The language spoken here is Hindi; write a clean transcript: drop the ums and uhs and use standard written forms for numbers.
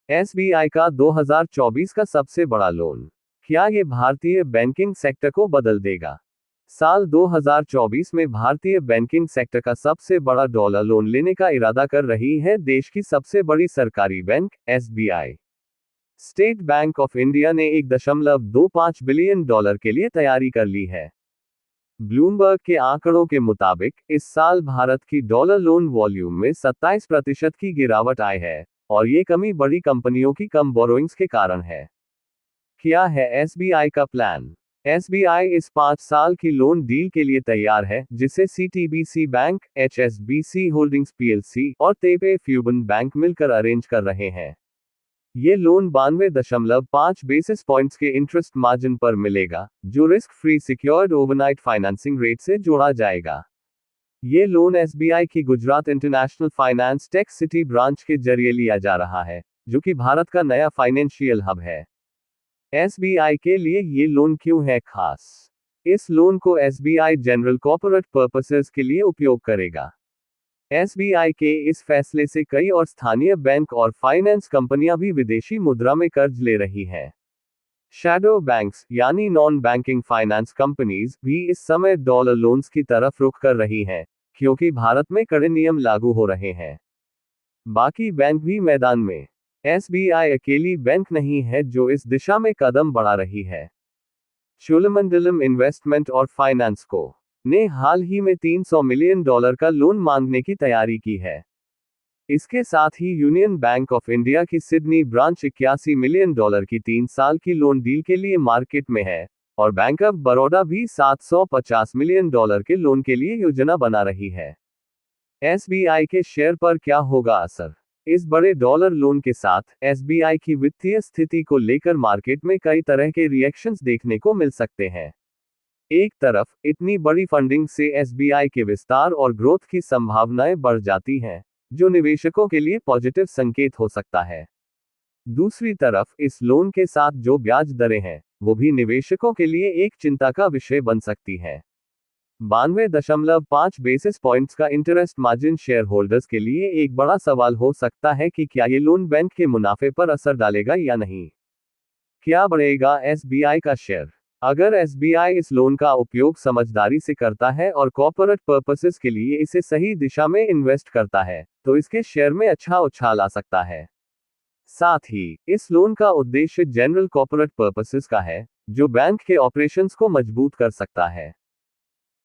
एसबीआई का 2024 का सबसे बड़ा लोन। क्या ये भारतीय बैंकिंग सेक्टर को बदल देगा? साल 2024 में भारतीय बैंकिंग सेक्टर का सबसे बड़ा डॉलर लोन लेने का इरादा कर रही है देश की सबसे बड़ी सरकारी bank, SBI. State bank of India ने $1.25 बिलियन के लिए तैयारी कर ली है। ब्लूमबर्ग के आंकड़ों के मुताबिक इस साल भारत की डॉलर लोन वॉल्यूम में 27% की गिरावट आई है, और ये कमी बड़ी कंपनियों की कम बोरोइंग्स के कारण है। क्या है एसबीआई का प्लान? एसबीआई इस 5 साल की लोन डील के लिए तैयार है, जिसे सीटीबीसी बैंक, एचएसबीसी होल्डिंग्स पीएलसी और तेपे फ्यूबन बैंक मिलकर अरेंज कर रहे हैं। ये लोन 92.5 बेसिस पॉइंट्स के इंटरेस्ट मार्जिन पर मिलेगा, जो risk free secured overnight financing rate से जोड़ा जाएगा। ये लोन एसबीआई की Gujarat international finance tech city branch के जरिए लिया जा रहा है, जो कि भारत का नया फाइनेंशियल हब है। एसबीआई के लिए ये लोन क्यों है खास? इस लोन को एसबीआई जनरल कॉर्पोरेट पर्पसेस के लिए उपयोग करेगा। एसबीआई के इस फैसले से कई और स्थानीय बैंक और फाइनेंस कंपनियां भी विदेशी मुद्रा में कर्ज ले रही हैं। शैडो बैंक्स यानी नॉन बैंकिंग फाइनेंस कंपनीज भी इस समय डॉलर लोन्स की तरफ रुख कर रही हैं, क्योंकि भारत में कड़े नियम लागू हो रहे हैं। बाकी बैंक भी मैदान में। एसबीआई अकेली बैंक नहीं है जो इस दिशा में कदम बढ़ा रही है। चोलामंडलम इन्वेस्टमेंट और फाइनेंस को ने हाल ही में $300 मिलियन का लोन मांगने की तैयारी की है। इसके साथ ही यूनियन बैंक ऑफ इंडिया की सिडनी ब्रांच $81 मिलियन की 3 साल की लोन डील के लिए मार्केट में है, और बैंक ऑफ बड़ौदा भी $750 मिलियन के लोन के लिए योजना बना रही है। एसबीआई के शेयर पर क्या होगा असर? इस बड़े डॉलर लोन के साथ एसबीआई की वित्तीय स्थिति को लेकर मार्केट में कई तरह के रिएक्शंस देखने को मिल सकते हैं। एक तरफ, इतनी बड़ी फंडिंग से एसबीआई के विस्तार और ग्रोथ की संभावनाएं बढ़ जाती हैं, जो निवेशकों के लिए पॉजिटिव संकेत हो सकता है। दूसरी तरफ, इस लोन के साथ जो ब्याज दरें हैं, वो भी निवेशकों के लिए एक चिंता का विषय बन सकती हैं। 92.5 बेसिस पॉइंट्स का इंटरेस्ट मार्जिन शेयर होल्डर्स के लिए एक बड़ा सवाल हो सकता है कि क्या ये लोन बैंक के मुनाफे पर असर डालेगा या नहीं। क्या बढ़ेगा एसबीआई का शेयर? अगर एसबीआई इस लोन का उपयोग समझदारी से करता है और कॉर्पोरेट पर्पसेस के लिए इसे सही दिशा में इन्वेस्ट करता है, तो इसके शेयर में अच्छा उछाल आ सकता है। साथ ही, इस लोन का उद्देश्य जनरल कॉर्पोरेट पर्पसेस का है, जो बैंक के ऑपरेशंस को मजबूत कर सकता है।